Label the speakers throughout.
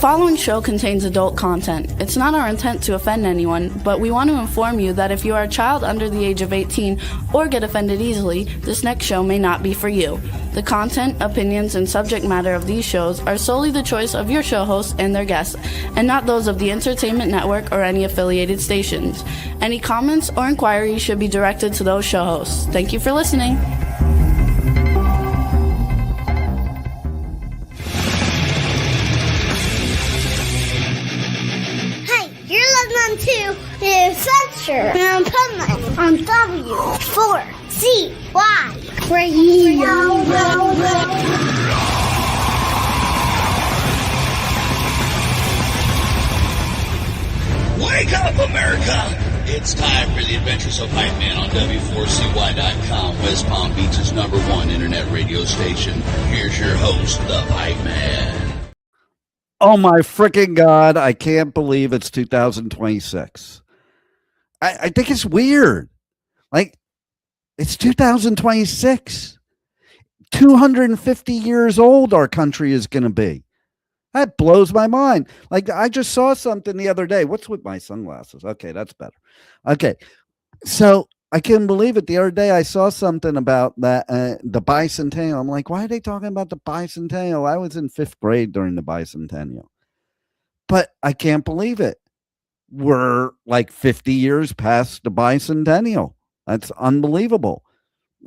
Speaker 1: following show contains adult content. It's not our intent to offend anyone, but we want to inform you that if you are a child under the age of 18 or get offended easily, this next show may not be for you. The content, opinions, and subject matter of these shows are solely the choice of your show hosts and their guests, and not those of the Entertainment Network or any affiliated stations. Any comments or inquiries should be directed to those show hosts. Thank you for listening.
Speaker 2: To the Adventures of Pipeman on W4CY Radio.
Speaker 3: Wake up, America! It's time for the Adventures of Pipeman on W4CY.com, West Palm Beach's #1 internet radio station. Here's your host, the Pipeman.
Speaker 4: Oh my freaking God, I can't believe it's 2026. I think it's weird. Like, it's 2026. 250 years old our country is going to be. That blows my mind. Like, I just saw something the other day. What's with my sunglasses? Okay, that's better. Okay, so I couldn't believe it. The other day I saw something about that the bicentennial. I'm like, why are they talking about the bicentennial? I was in 5th grade during the bicentennial. But I can't believe it. We're like 50 years past the bicentennial. That's unbelievable.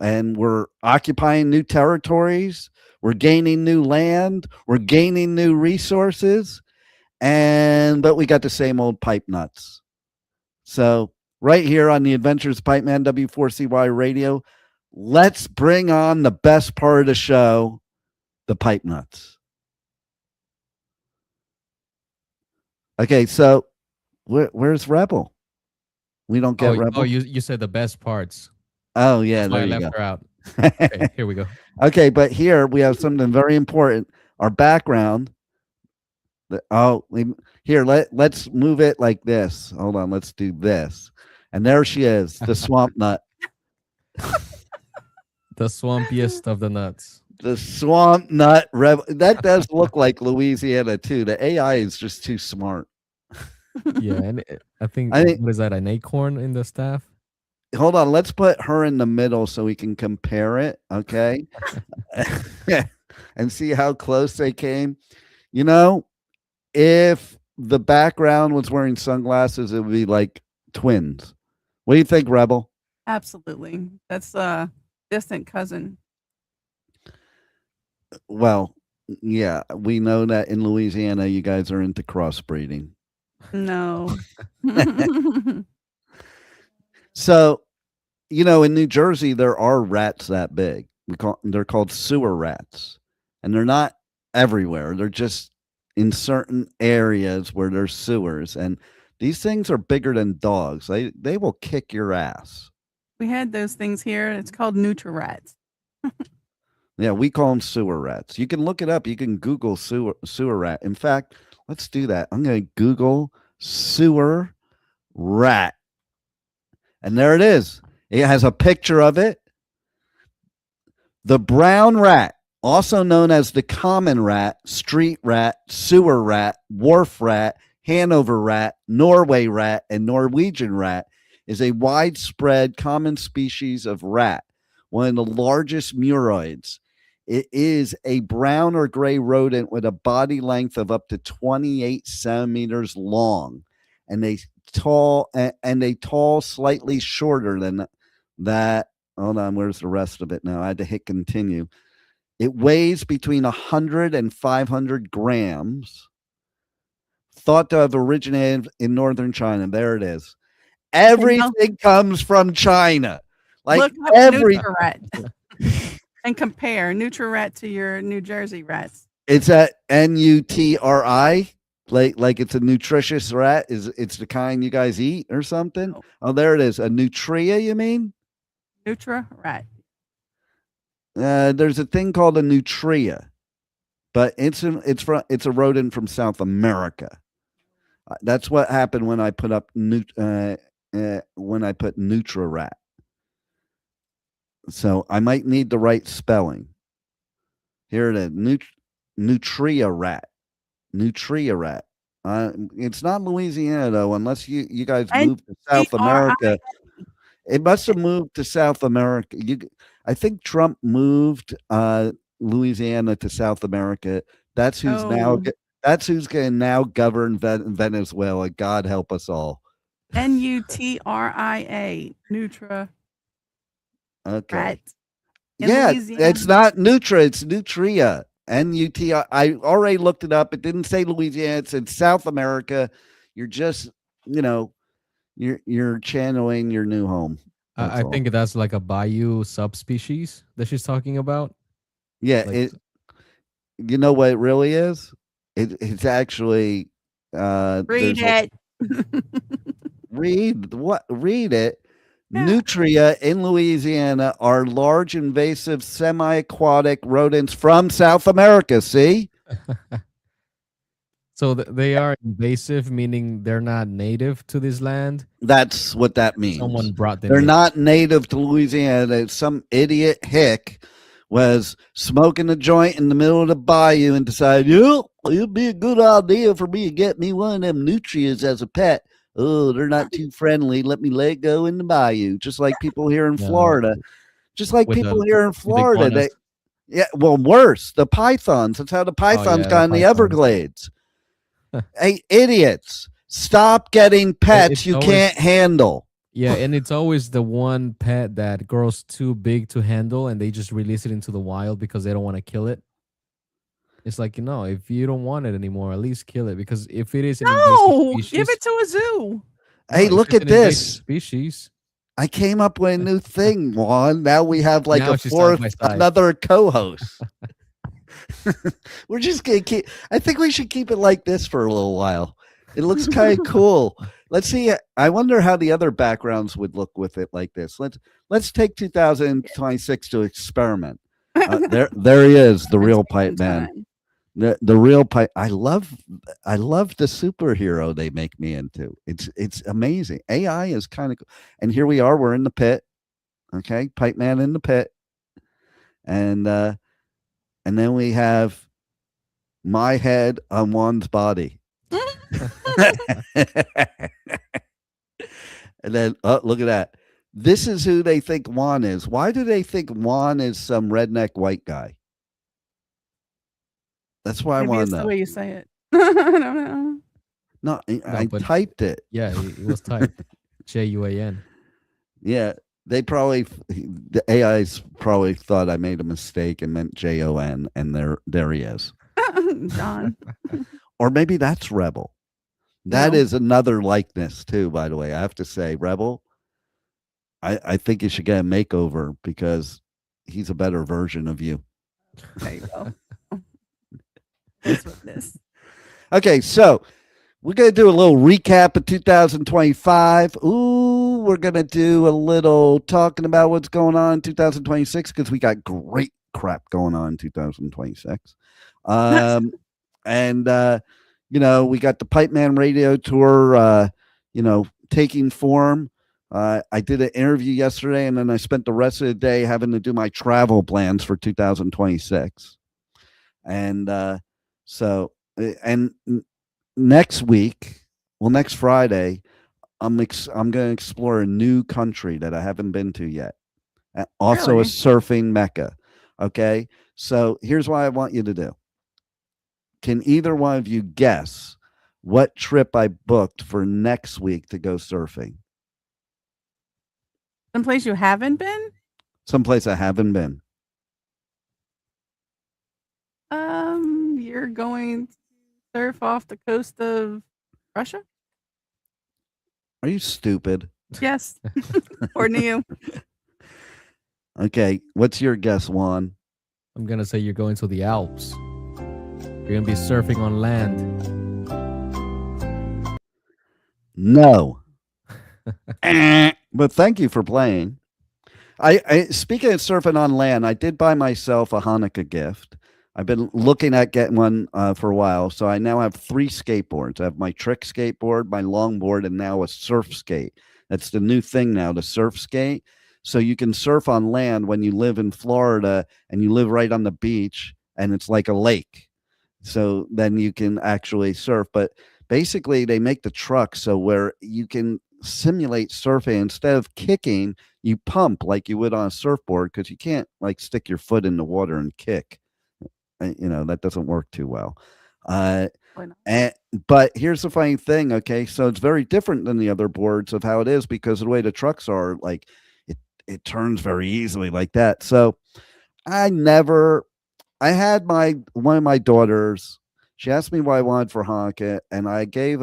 Speaker 4: And we're occupying new territories. We're gaining new land. We're gaining new resources. But we got the same old pipe nuts. So right here on the Adventures of Pipeman W4CY Radio, let's bring on the best part of the show, the pipe nuts. Okay, so where's Rebel? We don't get Rebel.
Speaker 5: Oh, you said the best parts.
Speaker 4: Oh, yeah, there
Speaker 5: I
Speaker 4: you
Speaker 5: left
Speaker 4: go.
Speaker 5: her out. Okay, here we go.
Speaker 4: Okay, but here we have something very important. Our background. Let's move it like this. Hold on, let's do this. And there she is, the swamp nut.
Speaker 5: The swampiest of the nuts.
Speaker 4: The swamp nut rebel. That does look like Louisiana too. The AI is just too smart.
Speaker 5: Yeah, and I think what is that, an acorn in the staff?
Speaker 4: Hold on, let's put her in the middle so we can compare it, okay? And see how close they came. You know, if the background was wearing sunglasses, it would be like twins. What do you think, Rebel?
Speaker 6: Absolutely. That's a distant cousin.
Speaker 4: Well, yeah, we know that in Louisiana, you guys are into crossbreeding.
Speaker 6: No.
Speaker 4: So, you know, in New Jersey, there are rats that big. They're called sewer rats. And they're not everywhere. They're just in certain areas where there's sewers. And these things are bigger than dogs. They will kick your ass.
Speaker 6: We had those things here. It's called Nutri-Rats.
Speaker 4: Yeah, we call them sewer rats. You can look it up. You can Google sewer rat. In fact, let's do that. I'm going to Google sewer rat. And there it is. It has a picture of it. The brown rat, also known as the common rat, street rat, sewer rat, wharf rat, Hanover rat, Norway rat, and Norwegian rat, is a widespread common species of rat, one of the largest muroids. It is a brown or gray rodent with a body length of up to 28 centimeters long, and they tall, slightly shorter than that. Hold on, where's the rest of it now? I had to hit continue. It weighs between 100 and 500 grams. Thought to have originated in northern China. There it is. Everything comes from China. Like
Speaker 6: look up
Speaker 4: every
Speaker 6: Nutri-Rat and compare Nutri-Rat to your New Jersey rats.
Speaker 4: It's at Nutri, like it's a nutritious rat. It's the kind you guys eat or something?
Speaker 6: No.
Speaker 4: Oh, there it is. A nutria, you mean?
Speaker 6: Nutri-Rat.
Speaker 4: There's a thing called a nutria, but it's a rodent from South America. That's what happened when I put up when I put Nutri-Rat. So I might need the right spelling. Here it is, Nutria rat. Nutria rat. It's not Louisiana though, unless you guys
Speaker 6: And
Speaker 4: moved to South
Speaker 6: TRI.
Speaker 4: America. It must have moved to South America. I think Trump moved Louisiana to South America. That's who's now.
Speaker 6: Oh.
Speaker 4: That's who's going to now govern Venezuela. God help us all.
Speaker 6: NUTRIA, Nutra.
Speaker 4: Okay.
Speaker 6: Rat.
Speaker 4: Yeah,
Speaker 6: Louisiana.
Speaker 4: it's not Nutra. It's Nutria. NUTI. I already looked it up. It didn't say Louisiana. It said South America. You're just, you're channeling your new home.
Speaker 5: I think that's like a bayou subspecies that she's talking about.
Speaker 4: Yeah,
Speaker 5: like,
Speaker 4: you know what it really is? It's actually
Speaker 6: read it.
Speaker 4: Read it.
Speaker 6: Yeah.
Speaker 4: Nutria in Louisiana are large invasive semi-aquatic rodents from South America. See?
Speaker 5: So they are invasive, meaning they're not native to this land.
Speaker 4: That's what that means.
Speaker 5: Someone brought them.
Speaker 4: They're
Speaker 5: in.
Speaker 4: not native to Louisiana. Some idiot hick was smoking a joint in the middle of the bayou and decided, it'd be a good idea for me to get me one of them nutrias as a pet. Oh, they're not too friendly. Let me let it go in the bayou. Just like people here in Florida. Just like people here in Florida. Well, worse. The pythons. That's how the pythons got in the Everglades. Hey, idiots. Stop getting pets you can't handle.
Speaker 5: Yeah, and it's always the one pet that grows too big to handle and they just release it into the wild because they don't want to kill it. It's like, if you don't want it anymore, at least kill it, because if it is an invasive species,
Speaker 6: give it to a zoo.
Speaker 4: Hey, look at this.
Speaker 5: Species.
Speaker 4: I came up with a new thing, Juan. Now we have like
Speaker 5: now
Speaker 4: a fourth, another co-host. We're just going to I think we should keep it like this for a little while. It looks kind of cool. Let's see. I wonder how the other backgrounds would look with it like this. Let's take 2026 to experiment. There he is, the real Pipeman. The real pipe. I love the superhero they make me into. It's amazing. AI is kind of cool. And here we are. We're in the pit. Okay, Pipeman in the pit, and then we have my head on Juan's body. And then look at that. This is who they think Juan is. Why do they think Juan is some redneck white guy? That's why I want to know.
Speaker 6: The way you say it. I don't know.
Speaker 4: No, I typed it.
Speaker 5: Yeah, it was typed. JUAN.
Speaker 4: Yeah, the AIs probably thought I made a mistake and meant JON, and there he is.
Speaker 6: John.
Speaker 4: Or maybe that's Rebel. That is another likeness too, by the way. I have to say, Rebel, I think you should get a makeover because he's a better version of you.
Speaker 6: There you go.
Speaker 4: Okay, so we're going to do a little recap of 2025. Ooh, we're going to do a little talking about what's going on in 2026 because we got great crap going on in 2026. And, we got the Pipeman Radio Tour, taking form. I did an interview yesterday, and then I spent the rest of the day having to do my travel plans for 2026. And next Friday, I'm going to explore a new country that I haven't been to yet. Also a surfing mecca. Okay. So here's what I want you to do. Can either one of you guess what trip I booked for next week to go surfing?
Speaker 6: Someplace you haven't been?
Speaker 4: Someplace I haven't been.
Speaker 6: You're going to surf off the coast of Russia?
Speaker 4: Are you stupid?
Speaker 6: Yes. Or you.
Speaker 4: Okay. What's your guess, Juan?
Speaker 5: I'm going to say you're going to the Alps. You're going to be surfing on land.
Speaker 4: No. But thank you for playing. I speaking of surfing on land, I did buy myself a Hanukkah gift. I've been looking at getting one for a while. So I now have 3 skateboards. I have my trick skateboard, my longboard, and now a surf skate. That's the new thing now, the surf skate. So you can surf on land when you live in Florida and you live right on the beach and it's like a lake. So then you can actually surf. But basically, they make the truck so where you can simulate surfing. Instead of kicking, you pump like you would on a surfboard, because you can't like stick your foot in the water and kick. That doesn't work too well.
Speaker 6: Why not?
Speaker 4: But here's the funny thing. Okay, so it's very different than the other boards of how it is, because of the way the trucks are, like it turns very easily like that. So I had one of my daughters. She asked me what I wanted for Hanukkah, and I gave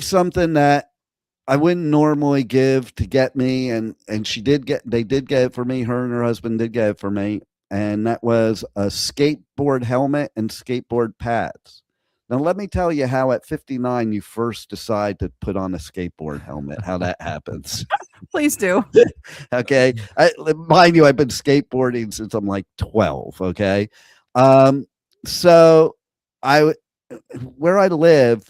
Speaker 4: something that I wouldn't normally give to get me, and they did get it for me. Her and her husband did get it for me, and that was a skateboard helmet and skateboard pads. Now, let me tell you how at 59 you first decide to put on a skateboard helmet, how that happens.
Speaker 6: Please do.
Speaker 4: Okay. Mind you, I've been skateboarding since I'm like 12. Okay. So where I live,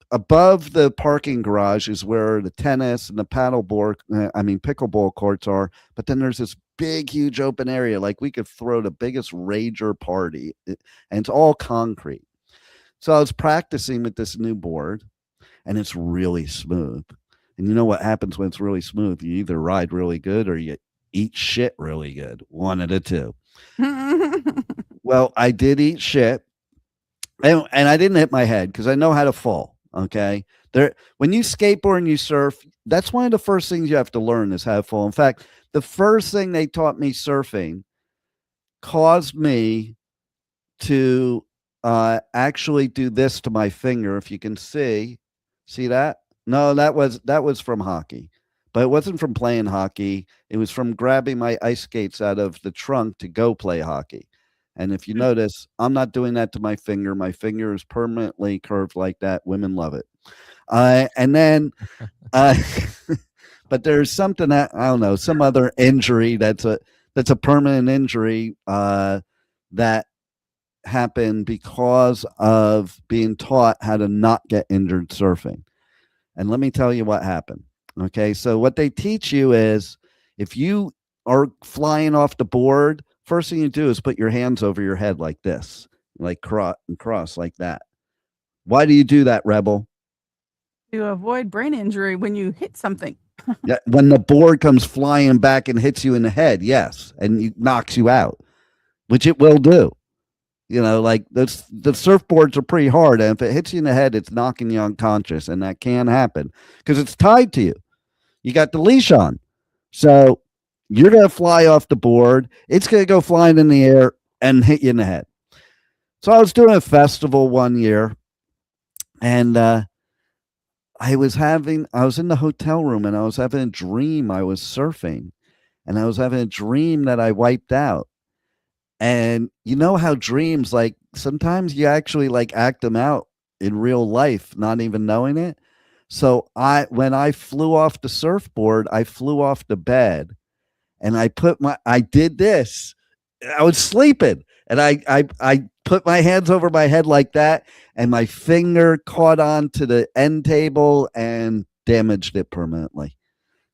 Speaker 4: above the parking garage is where the tennis and the pickleball courts are. But then there's this big, huge open area. Like we could throw the biggest rager party, and it's all concrete. So I was practicing with this new board, and it's really smooth. And you know what happens when it's really smooth? You either ride really good or you eat shit really good. One of the two. Well, I did eat shit, and I didn't hit my head because I know how to fall. Okay. When you skateboard and you surf, that's one of the first things you have to learn is how to fall. In fact, the first thing they taught me surfing caused me to actually do this to my finger. If you can see that? No, that was from hockey, but it wasn't from playing hockey. It was from grabbing my ice skates out of the trunk to go play hockey. And if you notice, I'm not doing that to my finger. My finger is permanently curved like that. Women love it. And then, but there's something that I don't know, some other injury that's a permanent injury that happened because of being taught how to not get injured surfing. And let me tell you what happened. Okay, so what they teach you is if you are flying off the board, first thing you do is put your hands over your head like this, like cross like that. Why do you do that, Rebel?
Speaker 6: To avoid brain injury when you hit something.
Speaker 4: Yeah, when the board comes flying back and hits you in the head, yes, and it knocks you out, which it will do. Like the surfboards are pretty hard, and if it hits you in the head, it's knocking you unconscious, and that can happen because it's tied to you. You got the leash on, so you're going to fly off the board. It's going to go flying in the air and hit you in the head. So I was doing a festival one year, and I was in the hotel room, and I was having a dream. I was surfing, and I was having a dream that I wiped out. And you know how dreams, like sometimes you actually like act them out in real life, not even knowing it. So when I flew off the surfboard, I flew off the bed, and I did this. I was sleeping, and I put my hands over my head like that, and my finger caught on to the end table and damaged it permanently.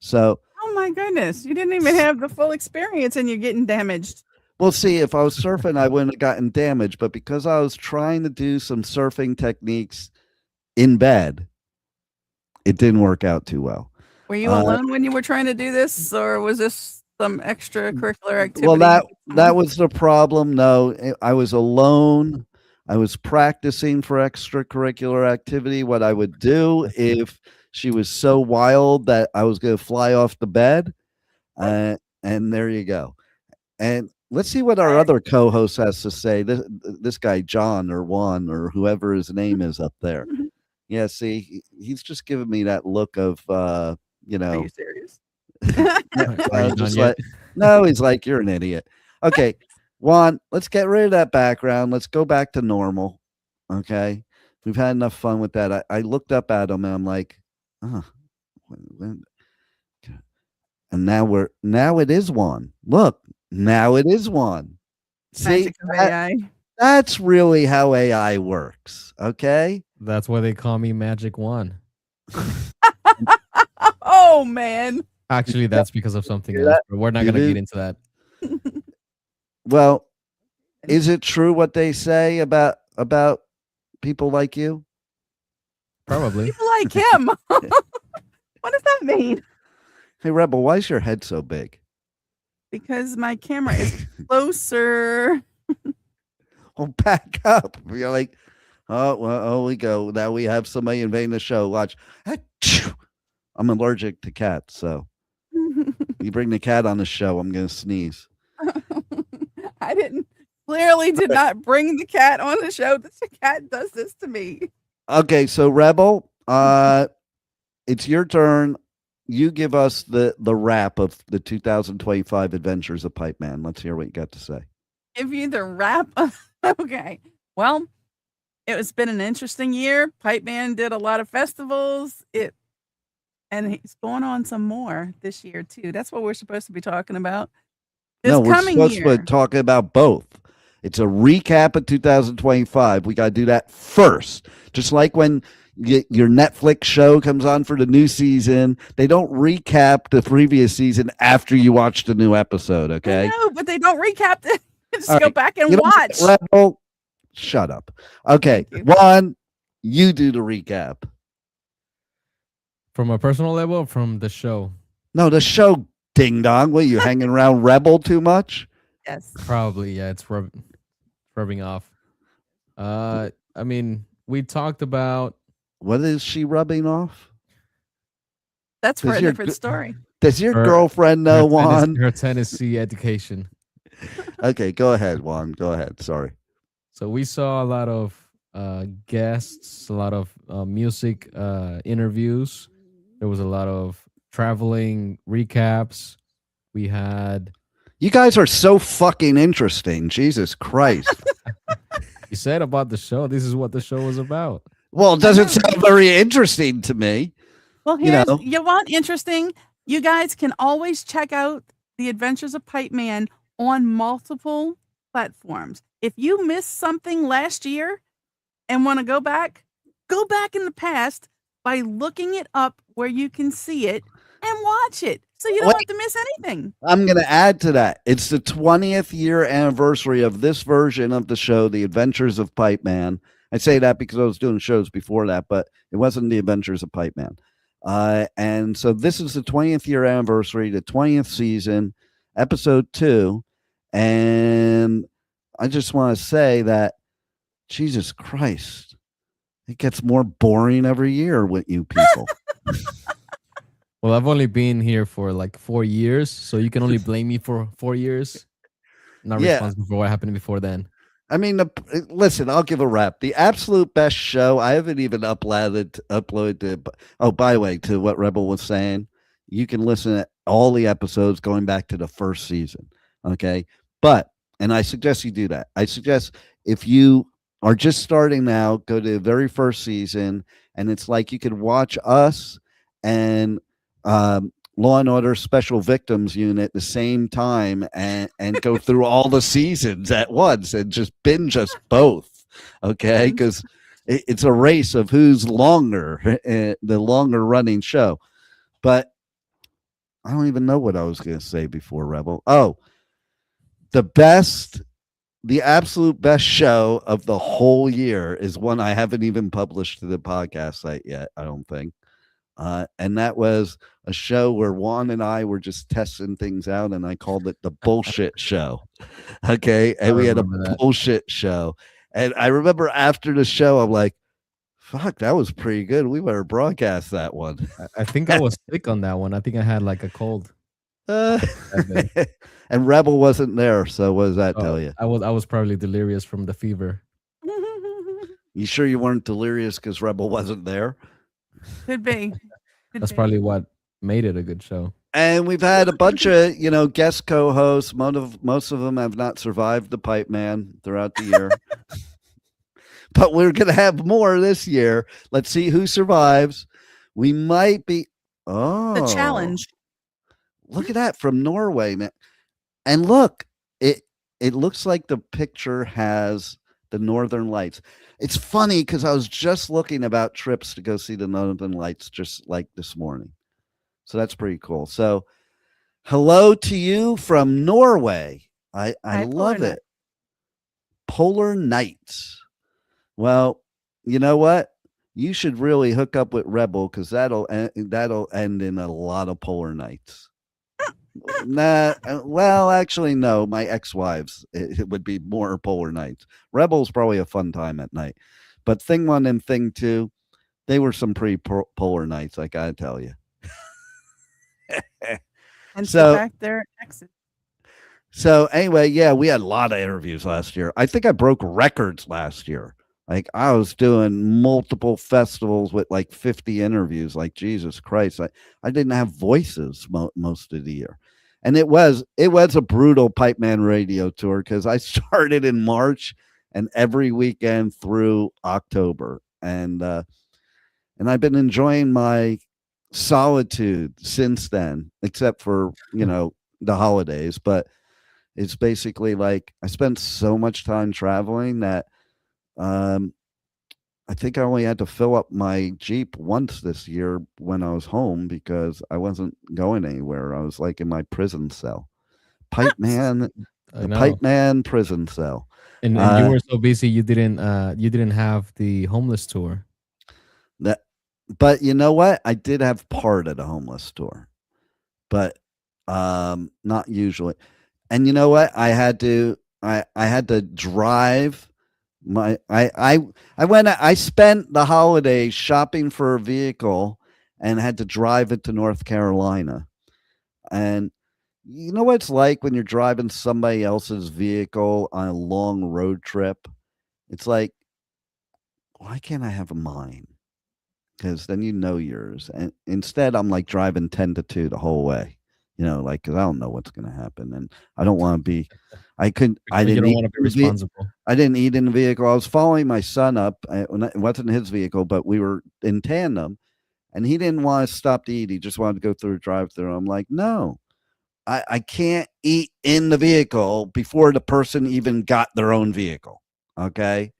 Speaker 4: So,
Speaker 6: oh my goodness, you didn't even have the full experience, and you're getting damaged.
Speaker 4: Well, see, if I was surfing, I wouldn't have gotten damaged. But because I was trying to do some surfing techniques in bed, it didn't work out too well.
Speaker 6: Were you alone when you were trying to do this, or was this some extracurricular activity?
Speaker 4: Well, that was the problem. No, I was alone. I was practicing for extracurricular activity. What I would do if she was so wild that I was going to fly off the bed. And there you go. And let's see what our other co-host has to say. This guy, John or Juan or whoever his name is up there. Yeah, see, he's just giving me that look of,
Speaker 6: Are you serious?
Speaker 4: No, he's like, you're an idiot. Okay, Juan, let's get rid of that background. Let's go back to normal. Okay, we've had enough fun with that. I looked up at him and I'm like, oh. And now it is Juan. Look. Now it is Juan. See, that's really how AI works. Okay.
Speaker 5: That's why they call me Magic Juan.
Speaker 6: Oh man.
Speaker 5: Actually, that's because of something else. But we're not going to get into that.
Speaker 4: Well, Is it true what they say about people like you?
Speaker 5: Probably.
Speaker 6: People like him. What does that mean?
Speaker 4: Hey, Rebel, why is your head so big?
Speaker 6: Because my camera is closer.
Speaker 4: Well, back up. You're like, oh, well, oh, we go. Now we have somebody invading the show. Watch. I'm allergic to cats, so you bring the cat on the show, I'm going to sneeze.
Speaker 6: I clearly did not bring the cat on the show. The cat does this to me.
Speaker 4: Okay, so Rebel, it's your turn. You give us the wrap of the 2025 Adventures of Pipeman. Let's hear what you got to say.
Speaker 6: Give you the wrap. Okay. Well, it's been an interesting year. Pipeman did a lot of festivals. And he's going on some more this year too. That's what we're supposed to be talking about.
Speaker 4: No, we're supposed to be talking about both. It's a recap of 2025. We got to do that first. Just like when your Netflix show comes on for the new season, they don't recap the previous season after you watch the new episode, okay?
Speaker 6: No, but they don't recap it. Just
Speaker 4: All
Speaker 6: go
Speaker 4: right.
Speaker 6: back and watch.
Speaker 4: Rebel, shut up. Okay, Juan, you do the recap.
Speaker 5: From a personal level or from the show?
Speaker 4: No, the show, ding dong. What, you hanging around Rebel too much?
Speaker 6: Yes.
Speaker 5: Probably, yeah. It's rubbing off. I mean, we talked about.
Speaker 4: What is she rubbing off?
Speaker 6: That's for a different story.
Speaker 4: Does your girlfriend know, Juan?
Speaker 5: Her Tennessee education.
Speaker 4: Okay, go ahead, Juan. Go ahead. Sorry.
Speaker 5: So we saw a lot of guests, a lot of music interviews. There was a lot of traveling recaps. We had.
Speaker 4: You guys are so fucking interesting. Jesus Christ.
Speaker 5: You said about the show. This is what the show was about.
Speaker 4: Well, it doesn't sound very interesting to me.
Speaker 6: Well, you want interesting? You guys can always check out the Adventures of Pipeman on multiple platforms. If you missed something last year and want to go back in the past by looking it up where you can see it and watch it. So you don't have to miss anything.
Speaker 4: I'm going to add to that. It's the 20th year anniversary of this version of the show, The Adventures of Pipeman. I say that because I was doing shows before that, but it wasn't The Adventures of Pipeman. And so this is the 20th year anniversary, the 20th season, episode 2. And I just want to say that, Jesus Christ, it gets more boring every year with you people.
Speaker 5: Well, I've only been here for like 4 years, so you can only blame me for 4 years. Not responsible for what happened before then.
Speaker 4: I mean, listen, I'll give a rap. The absolute best show. I haven't even uploaded. Oh, by the way, to what Rebel was saying, you can listen to all the episodes going back to the first season. Okay. And I suggest you do that. I suggest if you are just starting now, go to the very first season, and it's like you could watch us and Law and Order Special Victims Unit at the same time and go through all the seasons at once and just binge us both, okay? Because it's a race of who's longer, the longer running show. But I don't even know what I was going to say before Rebel. Oh, the absolute best show of the whole year is one I haven't even published to the podcast site yet, I don't think. And that was a show where Juan and I were just testing things out, and I called it the bullshit show. Okay. And we had a bullshit show. And I remember after the show, I'm like, fuck, that was pretty good. We better broadcast that one.
Speaker 5: I think I was sick on that one. I think I had like a cold.
Speaker 4: And Rebel wasn't there. So what does that tell you?
Speaker 5: I was probably delirious from the fever.
Speaker 4: You sure you weren't delirious because Rebel wasn't there?
Speaker 6: Could be.
Speaker 5: That's probably what made it a good show.
Speaker 4: And we've had a bunch of, guest co-hosts. Most of them have not survived the Pipeman throughout the year. But we're going to have more this year. Let's see who survives. We might be. Oh.
Speaker 6: The challenge.
Speaker 4: Look at that from Norway, man. And look, it looks like the picture has the Northern Lights. It's funny because I was just looking about trips to go see the Northern Lights just like this morning. So that's pretty cool. So hello to you from Norway. I love it. Polar Nights. Well, you know what? You should really hook up with Rebel because that'll end in a lot of polar nights. Nah, well, actually, no. My ex-wives, it would be more polar nights. Rebel's probably a fun time at night, but thing one and thing two, they were some pretty polar nights. I gotta tell you.
Speaker 6: And
Speaker 4: So-
Speaker 6: back there, exit.
Speaker 4: So anyway, yeah, we had a lot of interviews last year. I think I broke records last year. Like I was doing multiple festivals with like 50 interviews. Like Jesus Christ, I didn't have voices most of the year, and it was a brutal Pipeman radio tour because I started in March and every weekend through October, and I've been enjoying my solitude since then, except for the holidays. But it's basically like I spent so much time traveling that I think I only had to fill up my Jeep once this year when I was home because I wasn't going anywhere. I was like in my prison cell. Pipeman, the Pipeman prison cell.
Speaker 5: And you were so busy you didn't have the homeless tour.
Speaker 4: But you know what? I did have part of the homeless tour, but not usually. And you know what? I had to drive I spent the holidays shopping for a vehicle and had to drive it to North Carolina. And you know what it's like when you're driving somebody else's vehicle on a long road trip? It's like, why can't I have mine? Because then yours. And instead, I'm like driving 10 to 2 the whole way. Like, because I don't know what's going to happen. And I don't want to be, I didn't
Speaker 5: want to be responsible.
Speaker 4: I didn't eat in the vehicle. I was following my son up. It wasn't his vehicle, but we were in tandem. And he didn't want to stop to eat. He just wanted to go through a drive-thru. I'm like, no, I can't eat in the vehicle before the person even got their own vehicle. Okay.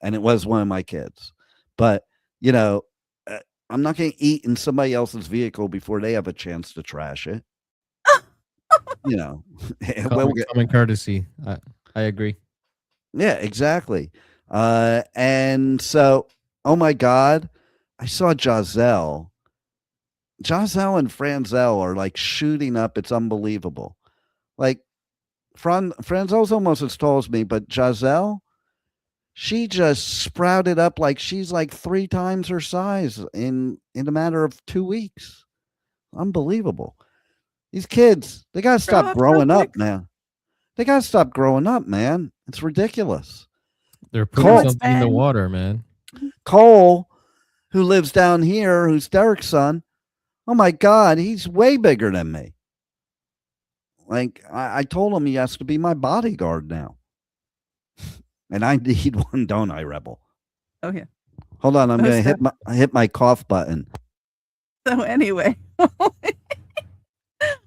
Speaker 4: And it was one of my kids. But, I'm not going to eat in somebody else's vehicle before they have a chance to trash it.
Speaker 5: Common courtesy. I agree.
Speaker 4: Yeah, exactly. And so, oh my God, I saw Giselle. Giselle and Franzel are like shooting up. It's unbelievable. Like Franzel's almost as tall as me, but Giselle, she just sprouted up like she's like 3 times her size in a matter of 2 weeks. Unbelievable. These kids, they got to stop growing up now. They got to stop growing up, man. It's ridiculous.
Speaker 5: They're putting something in the water, man.
Speaker 4: Cole, who lives down here, who's Derek's son, oh my God, he's way bigger than me. Like, I told him he has to be my bodyguard now. And I need one, don't I, Rebel?
Speaker 6: Oh, yeah.
Speaker 4: Hold on, I'm going to hit my cough button.
Speaker 6: So anyway,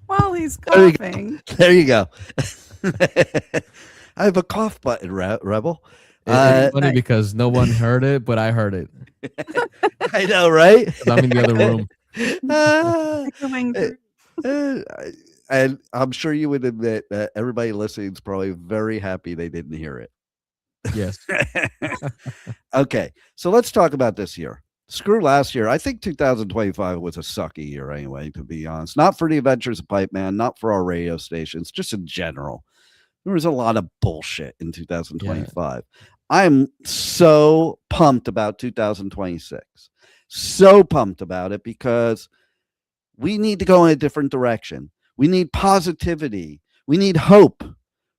Speaker 6: while he's coughing.
Speaker 4: There you go. I have a cough button, Rebel.
Speaker 5: It's funny because no one heard it, but I heard it.
Speaker 4: I know, right?
Speaker 5: I'm in the other
Speaker 4: room. And I'm sure you would admit that everybody listening is probably very happy they didn't hear it.
Speaker 5: Yes.
Speaker 4: Okay, so let's talk about this year. Screw last year. I think 2025 was a sucky year anyway, to be honest. Not for the Adventures of Pipeman, not for our radio stations, just in general. There was a lot of bullshit in 2025. Yeah. I'm so pumped about 2026. So pumped about it because we need to go in a different direction. We need positivity. We need hope.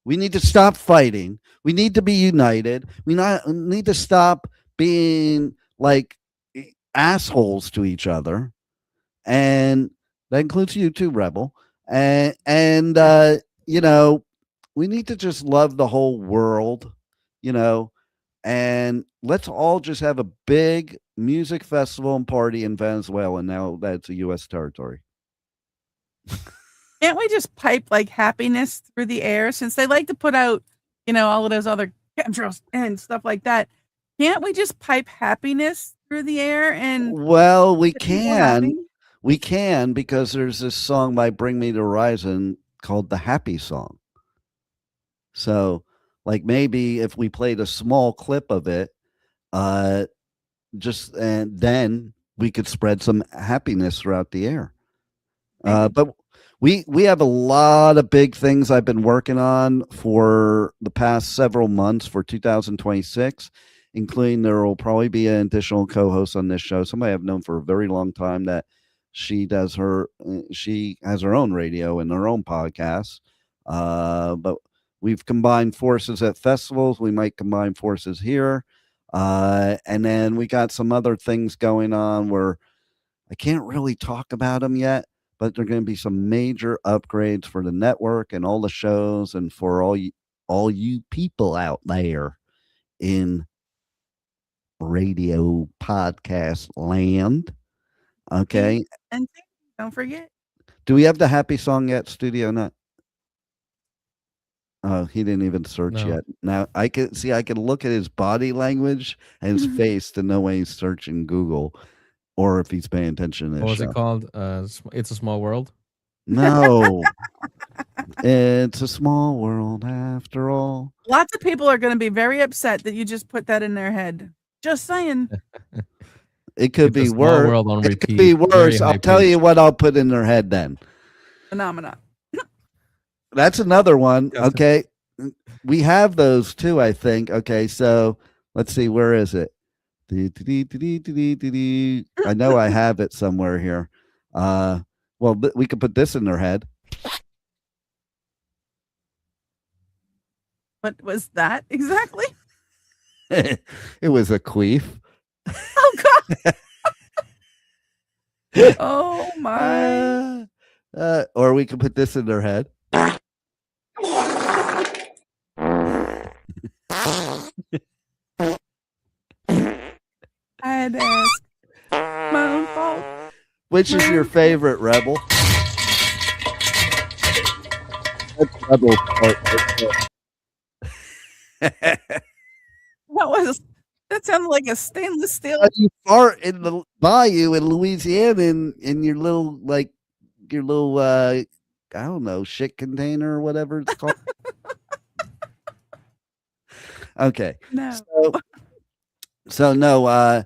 Speaker 4: We need to stop fighting. We need to be united. We need to stop being like assholes to each other. And that includes you too, Rebel. And we need to just love the whole world, and let's all just have a big music festival and party in Venezuela now that it's a U.S. territory.
Speaker 6: Can't we just pipe like happiness through the air since they like to put out, all of those other chemtrails and stuff like that? Can't we just pipe happiness through the air? And
Speaker 4: well, we can because there's this song by Bring Me the Horizon called The Happy Song. So Like maybe if we played a small clip of it, and then we could spread some happiness throughout the air. But we have a lot of big things I've been working on for the past several months for 2026, including there will probably be an additional co-host on this show. Somebody I've known for a very long time that she has her own radio and her own podcast. But we've combined forces at festivals. We might combine forces here. And then we got some other things going on where I can't really talk about them yet, but there are going to be some major upgrades for the network and all the shows and for all you people out there in radio podcast land. Okay.
Speaker 6: And don't forget.
Speaker 4: Do we have the happy song yet, Studio Nut? Oh, he didn't even search yet. Now I can look at his body language and his face to know when he's searching Google or if he's paying attention to this.
Speaker 5: What was
Speaker 4: show.
Speaker 5: it called? It's a Small World?
Speaker 4: No. It's a small world after all.
Speaker 6: Lots of people are going to be very upset that you just put that in their head. Just saying.
Speaker 4: It could be worse. It could be worse. I'll tell you what I'll put in their head then.
Speaker 6: Phenomena.
Speaker 4: That's another one. Okay. We have those too, I think. Okay. So let's see. Where is it? I know I have it somewhere here. Well, we could put this in their head.
Speaker 6: What was that exactly?
Speaker 4: It was a queef.
Speaker 6: Oh, God. Oh, my.
Speaker 4: Or we could put this in their head.
Speaker 6: I had to ask. My own fault.
Speaker 4: Which is your favorite, Rebel? That's Rebel part right
Speaker 6: That sounded like a stainless steel.
Speaker 4: You fart in the bayou in Louisiana in your little I don't know, shit container or whatever it's called. Okay.
Speaker 6: No.
Speaker 4: So no, how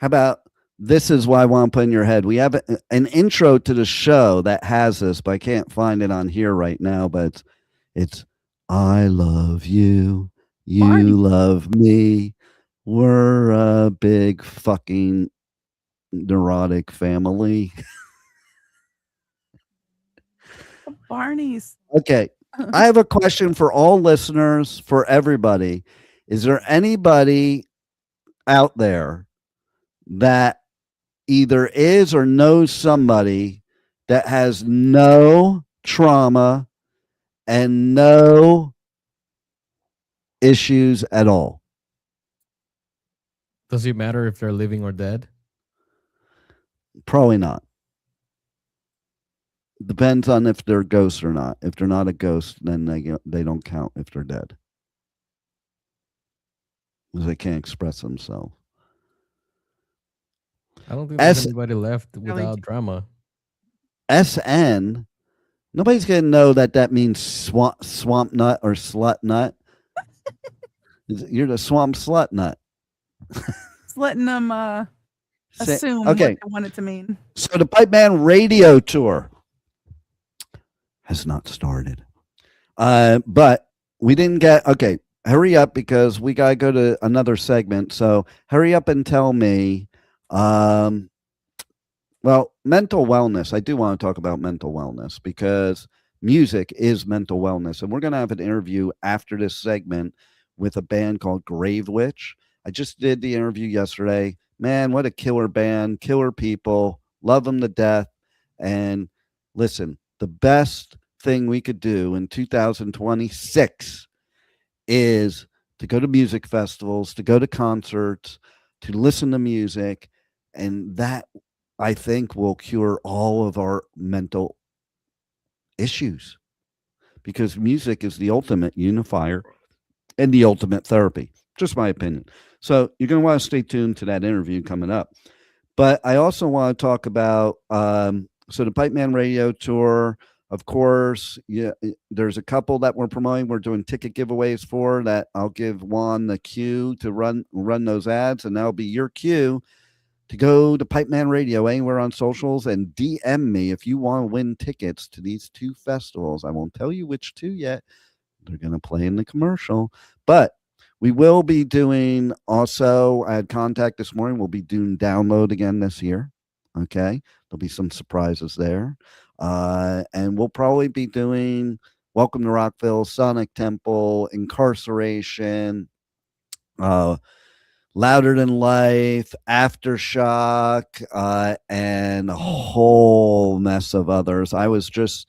Speaker 4: about this is why I want to put in your head. We have an intro to the show that has this, but I can't find it on here right now, but it's I love you. You
Speaker 6: Barney.
Speaker 4: love me. We're a big fucking neurotic family.
Speaker 6: Barney's.
Speaker 4: Okay. I have a question for all listeners, for everybody. Is there anybody out there that either is or knows somebody that has no trauma and no issues at all?
Speaker 5: Does it matter if they're living or dead?
Speaker 4: Probably not. Depends on if they're ghosts or not. If they're not a ghost, then they don't count if they're dead. Because they can't express themselves.
Speaker 5: I don't think there's anybody left without drama.
Speaker 4: SN, nobody's going to know that means swamp nut or slut nut. You're the swamp slut nut.
Speaker 6: It's letting them assume what they want it to mean.
Speaker 4: So the Pipeman Radio Tour has not started. But we didn't get, okay, hurry up because we got to go to another segment. So hurry up and tell me, well, mental wellness. I do want to talk about mental wellness because music is mental wellness. And we're going to have an interview after this segment with a band called Gravewitch. I just did the interview yesterday. Man, what a killer band, killer people, love them to death. And listen, the best thing we could do in 2026 is to go to music festivals, to go to concerts, to listen to music. And that, I think, will cure all of our mental issues because music is the ultimate unifier and the ultimate therapy. Just my opinion. So you're going to want to stay tuned to that interview coming up. But I also want to talk about, so the Pipeman Radio Tour, Of course, yeah, there's a couple that we're promoting. We're doing ticket giveaways for that. I'll give Juan the cue to run those ads, and that'll be your cue to go to Pipeman Radio anywhere on socials and DM me if you want to win tickets to these 2 festivals. I won't tell you which 2 yet. They're going to play in the commercial, but we will be doing also, I had contact this morning. We'll be doing Download again this year. Okay. There'll be some surprises there. And we'll probably be doing Welcome to Rockville, Sonic Temple, Incarceration, Louder Than Life, Aftershock, and a whole mess of others. I was just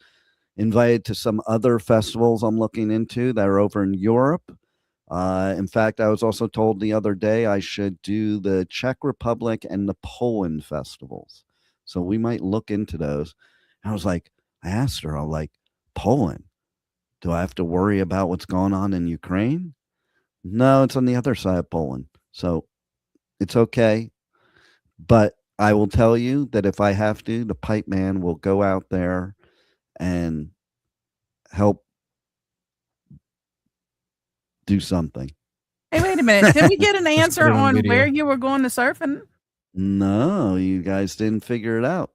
Speaker 4: invited to some other festivals I'm looking into that are over in Europe. In fact, I was also told the other day I should do the Czech Republic and the Poland festivals. So we might look into those. And I was like, I asked her, I'm like, Poland, do I have to worry about what's going on in Ukraine? No, it's on the other side of Poland. So it's okay. But I will tell you that if I have to, the Pipe Man will go out there and help do something.
Speaker 6: Hey, wait a minute. Did we get an answer on where you were going to surfing?
Speaker 4: No, you guys didn't figure it out.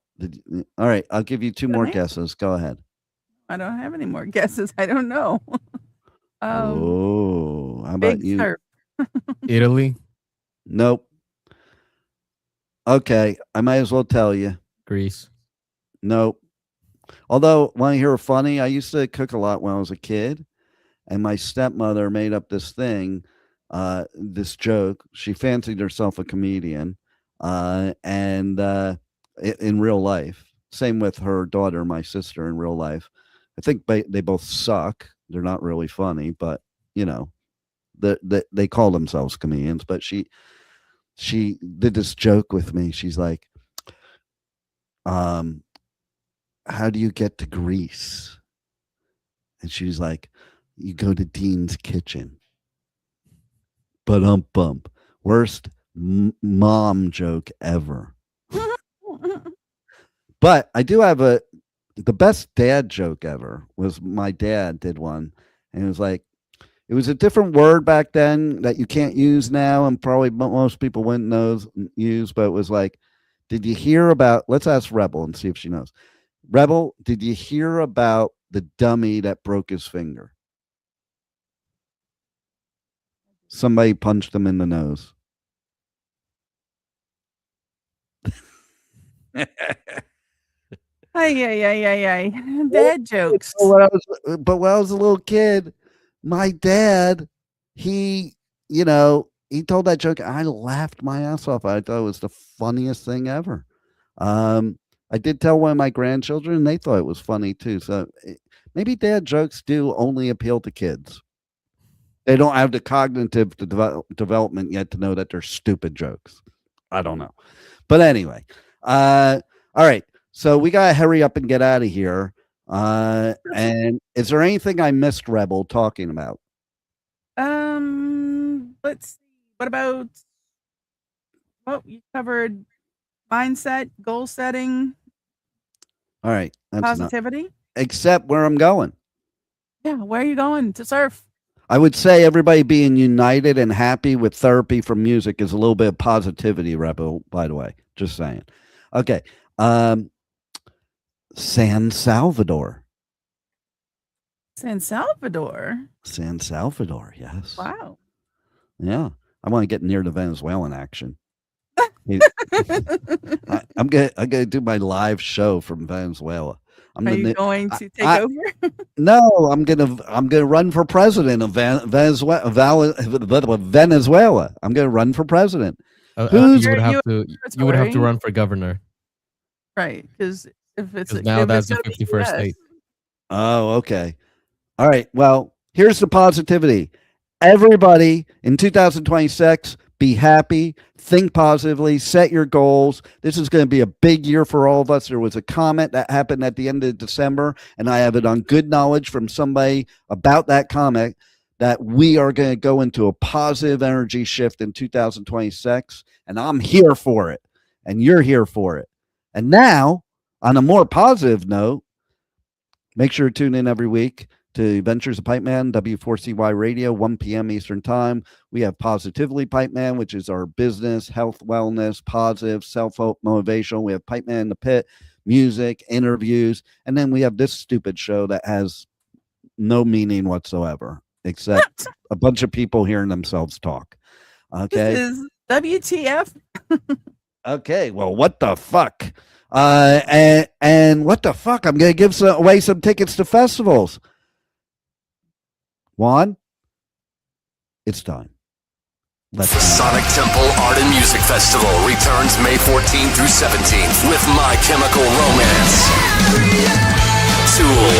Speaker 4: All right, I'll give you 2 more guesses. Go ahead.
Speaker 6: I don't have any more guesses. I don't know.
Speaker 4: How about you?
Speaker 6: Surf.
Speaker 5: Italy?
Speaker 4: Nope. Okay, I might as well tell you.
Speaker 5: Greece?
Speaker 4: Nope. Although, want to hear a funny? I used to cook a lot when I was a kid, and my stepmother made up this thing, this joke. She fancied herself a comedian, and in real life. Same with her daughter, my sister, in real life. I think they both suck. They're not really funny, but you know, they call themselves comedians. But she did this joke with me. She's like, how do you get to Greece? And she's like, you go to Dean's Kitchen. Bump. Worst mom joke ever. But I do have the best dad joke ever was my dad did one, and it was like, it was a different word back then that you can't use now, and probably most people wouldn't use, but it was like, did you hear about, let's ask Rebel and see if she knows. Rebel, did you hear about the dummy that broke his finger? Somebody punched him in the nose.
Speaker 6: Ay. Dad jokes.
Speaker 4: But when I was a little kid, my dad, he told that joke. I laughed my ass off. I thought it was the funniest thing ever. I did tell one of my grandchildren, and they thought it was funny too. So maybe dad jokes do only appeal to kids. They don't have the cognitive development yet to know that they're stupid jokes. I don't know. But anyway, all right. So we got to hurry up and get out of here. And is there anything I missed, Rebel, talking about?
Speaker 6: Let's see. What about, you covered mindset, goal setting.
Speaker 4: All right. That's
Speaker 6: positivity.
Speaker 4: enough. Except where I'm going.
Speaker 6: Yeah. Where are you going to surf?
Speaker 4: I would say everybody being united and happy with therapy from music is a little bit of positivity, Rebel, by the way. Just saying. Okay. San Salvador.
Speaker 6: San Salvador,
Speaker 4: yes.
Speaker 6: Wow.
Speaker 4: Yeah. I want to get near the Venezuelan action. I'm gonna do my live show from Venezuela.
Speaker 6: Are you going to take over?
Speaker 4: No, I'm gonna run for president of Venezuela. I'm gonna run for president.
Speaker 5: You would have to run for governor,
Speaker 6: right? Because that's the
Speaker 5: 51st state.
Speaker 4: Oh, okay. All right. Well, here's the positivity. Everybody in 2026, be happy, think positively, set your goals. This is going to be a big year for all of us. There was a comment that happened at the end of December, and I have it on good knowledge from somebody about that comment that we are going to go into a positive energy shift in 2026, and I'm here for it, and you're here for it. And now, on a more positive note, Make sure to tune in every week to Adventures of Pipeman, W4CY Radio, 1 p.m. Eastern Time. We have Positively Pipeman, which is our business, health, wellness, positive, self-help, motivational. We have Pipeman in the Pit, music, interviews, and then we have this stupid show that has no meaning whatsoever, except a bunch of people hearing themselves talk. Okay.
Speaker 6: This is WTF.
Speaker 4: Okay, well, what the fuck? And what the fuck? I'm going to give away some tickets to festivals. Juan, it's time.
Speaker 7: The Sonic Temple Art and Music Festival returns May 14th through 17th with My Chemical Romance, Tool,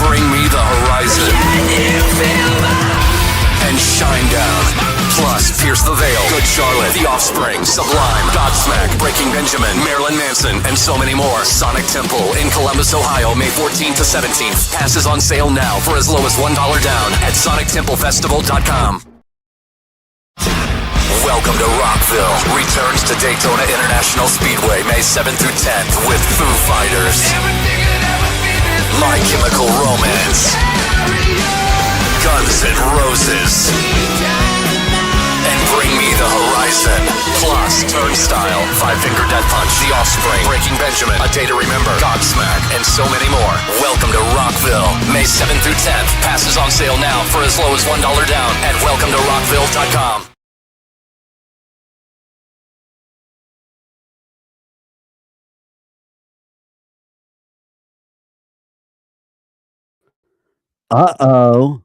Speaker 7: Bring Me the Horizon, and Shinedown. Plus, Pierce the Veil, Good Charlotte, The Offspring, Sublime, Godsmack, Breaking Benjamin, Marilyn Manson, and so many more. Sonic Temple in Columbus, Ohio, May 14th to 17th. Passes on sale now for as low as $1 down at SonicTempleFestival.com. Welcome to Rockville. Returns to Daytona International Speedway May 7th through 10th with Foo Fighters, My Chemical Romance, Guns N' Roses, and Bring Me the Horizon. Plus, Turnstile, Five Finger Death Punch, The Offspring, Breaking Benjamin, A Day to Remember, Godsmack, and so many more. Welcome to Rockville, May 7th through 10th. Passes on sale now for as low as $1 down at WelcomeToRockville.com.
Speaker 4: Uh-oh.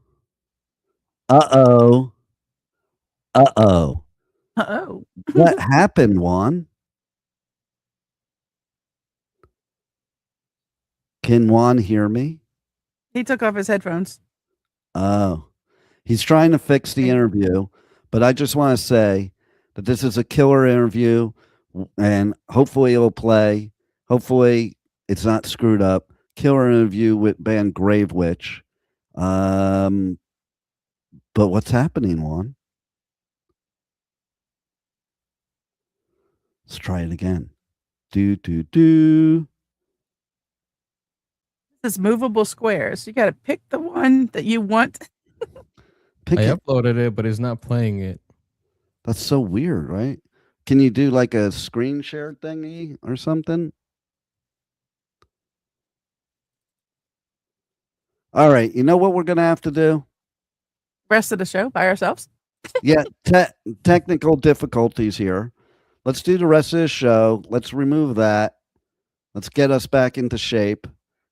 Speaker 4: Uh-oh. Uh-oh.
Speaker 6: Uh-oh.
Speaker 4: What happened, Juan? Can Juan hear me?
Speaker 6: He took off his headphones.
Speaker 4: Oh. He's trying to fix the interview, but I just want to say that this is a killer interview, and hopefully it'll play. Hopefully it's not screwed up. Killer interview with band Gravewitch. But what's happening, Juan? Let's try it again. Do.
Speaker 6: This is movable squares. You got to pick the one that you want.
Speaker 5: I uploaded it, but it's not playing it.
Speaker 4: That's so weird, right? Can you do like a screen share thingy or something? All right. You know what we're going to have to do?
Speaker 6: Rest of the show by ourselves.
Speaker 4: Yeah. Technical difficulties here. Let's do the rest of the show. Let's remove that. Let's get us back into shape.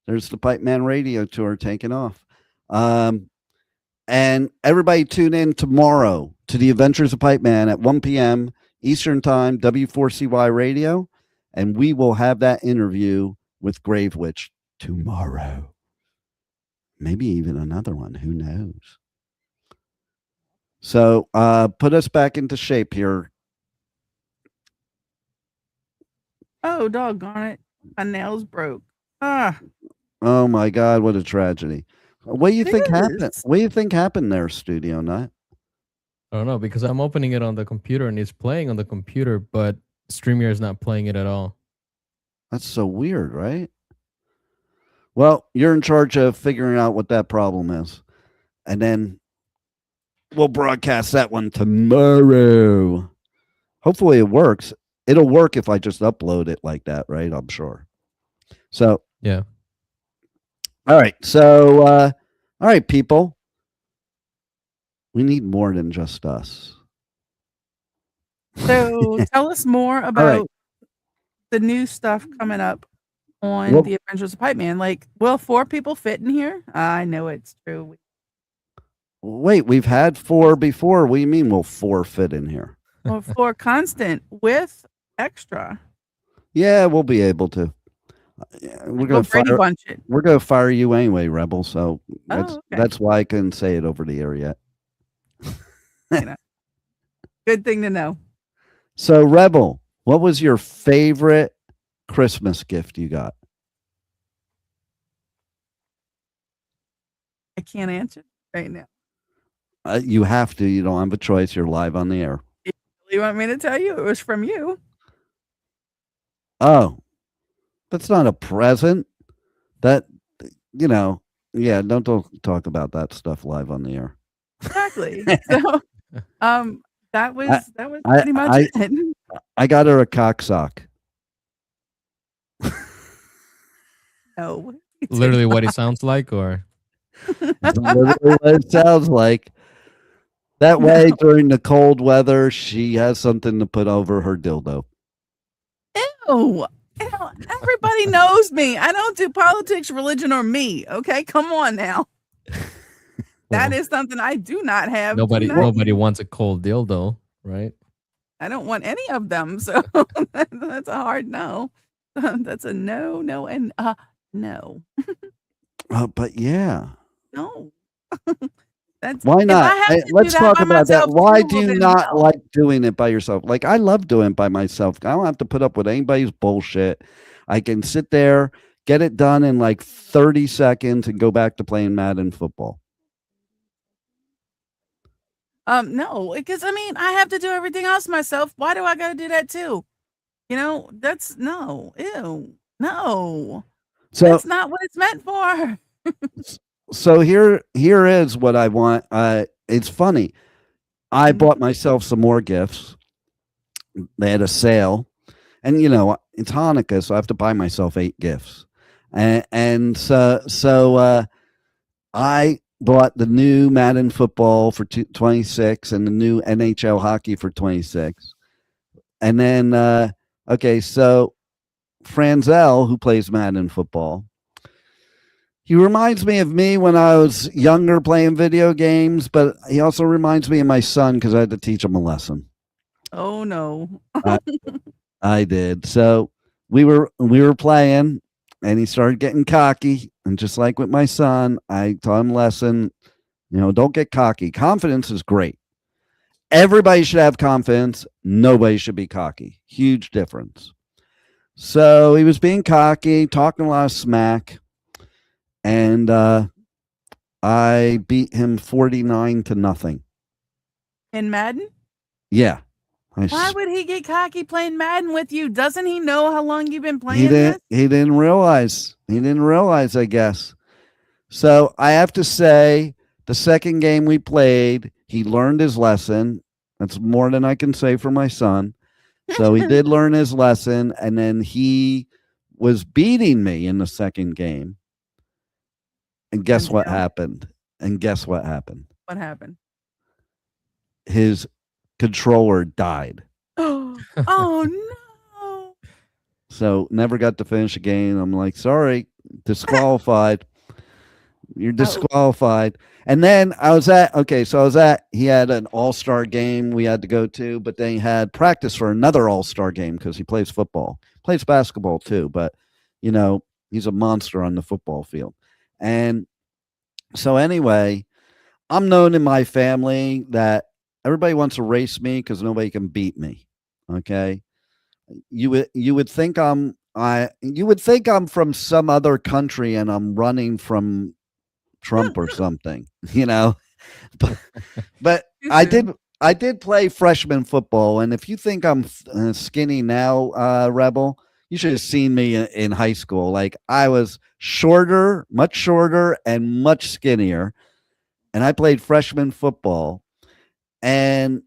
Speaker 4: There's the Pipeman Radio Tour taking off. And everybody tune in tomorrow to the Adventures of Pipeman at 1 p.m. Eastern Time, W4CY Radio. And we will have that interview with Gravewitch tomorrow. Maybe even another one. Who knows? So put us back into shape here.
Speaker 6: Oh, doggone it. My nails broke. Ah.
Speaker 4: Oh my God, what a tragedy. What do you think happened? What do you think happened there, Studio Nut?
Speaker 5: I don't know, because I'm opening it on the computer and it's playing on the computer, but StreamYard is not playing it at all.
Speaker 4: That's so weird, right? Well, you're in charge of figuring out what that problem is. And then we'll broadcast that one tomorrow. Hopefully it works. It'll work if I just upload it like that, right? I'm sure. So,
Speaker 5: yeah.
Speaker 4: All right. So, all right, people. We need more than just us.
Speaker 6: So tell us more about the new stuff coming up on the Adventures of Pipeman. Like, will 4 people fit in here? I know it's true.
Speaker 4: Wait, we've had 4 before. What do you mean will 4 fit in here?
Speaker 6: Well, 4 constant with extra.
Speaker 4: Yeah, we'll be able to. We're gonna fire you anyway, Rebel. So that's why I couldn't say it over the air yet.
Speaker 6: Good thing to know.
Speaker 4: So, Rebel, what was your favorite Christmas gift you got?
Speaker 6: I can't answer right now.
Speaker 4: You have to. You don't have a choice. You're live on the air.
Speaker 6: You want me to tell you? It was from you.
Speaker 4: Oh, that's not a present. That, you know, yeah, don't talk about that stuff live on the air.
Speaker 6: Exactly. So, that
Speaker 4: I
Speaker 6: was
Speaker 4: I
Speaker 6: pretty much
Speaker 4: I,
Speaker 6: it.
Speaker 4: I got her a cocksock.
Speaker 6: No, you did
Speaker 5: Literally what it sounds like, or
Speaker 4: That's literally what it sounds like. That
Speaker 6: no.
Speaker 4: way, during the cold weather, she has something to put over her dildo.
Speaker 6: Ew. Ew. Everybody knows me. I don't do politics, religion, or me. Okay, come on now. That
Speaker 5: well,
Speaker 6: is something I do not have. Do
Speaker 5: nobody
Speaker 6: not
Speaker 5: nobody
Speaker 6: use.
Speaker 5: wants a cold dildo, right?
Speaker 6: I don't want any of them. So that's a hard no. That's a no, no, and no,
Speaker 4: But yeah,
Speaker 6: no. That's
Speaker 4: why
Speaker 6: if I
Speaker 4: not?
Speaker 6: have to do
Speaker 4: Let's
Speaker 6: that
Speaker 4: talk
Speaker 6: by
Speaker 4: about that.
Speaker 6: myself
Speaker 4: Why
Speaker 6: too,
Speaker 4: do
Speaker 6: well
Speaker 4: you
Speaker 6: then
Speaker 4: not
Speaker 6: no.
Speaker 4: like doing it by yourself? Like, I love doing it by myself. I don't have to put up with anybody's bullshit. I can sit there, get it done in like 30 seconds, and go back to playing Madden football.
Speaker 6: No, because I mean I have to do everything else myself. Why do I gotta do that too? That's no, ew, no.
Speaker 4: So,
Speaker 6: That's not what it's meant for.
Speaker 4: so here is what I want. It's funny. I
Speaker 6: Mhm.
Speaker 4: bought myself some more gifts. They had a sale, and it's Hanukkah, so I have to buy myself 8 gifts. And so I bought the new Madden football for 26 and the new NHL hockey for 26. And then okay, so Franzel, who plays Madden football, he reminds me of me when I was younger playing video games, but he also reminds me of my son because I had to teach him a lesson.
Speaker 6: Oh no.
Speaker 4: I, I did. So we were playing, and he started getting cocky, and just like with my son, I taught him a lesson. Don't get cocky. Confidence is great. Everybody should have confidence. Nobody should be cocky. Huge difference. So he was being cocky, talking a lot of smack, and I beat him 49-0.
Speaker 6: In Madden?
Speaker 4: Yeah.
Speaker 6: Why would he get cocky playing Madden with you? Doesn't he know how long you've been
Speaker 4: He
Speaker 6: playing
Speaker 4: didn't.
Speaker 6: this?
Speaker 4: He didn't realize. He didn't realize, I guess. So I have to say, the second game we played, he learned his lesson. That's more than I can say for my son. So he did learn his lesson, and then he was beating me in the second game. And guess what
Speaker 6: Until
Speaker 4: happened? And guess what happened?
Speaker 6: what happened?
Speaker 4: His controller died.
Speaker 6: Oh no.
Speaker 4: So never got to finish a game. I'm like, sorry, disqualified. You're disqualified. And then he had an all-star game we had to go to, but then he had practice for another all-star game because he plays football, plays basketball too, but he's a monster on the football field. And so anyway, I'm known in my family that everybody wants to race me because nobody can beat me. Okay. You would think I'm from some other country and I'm running from Trump or something, but I did play freshman football, and if you think I'm skinny now, Rebel, you should have seen me in high school. Like, I was shorter, much shorter, and much skinnier, and I played freshman football. And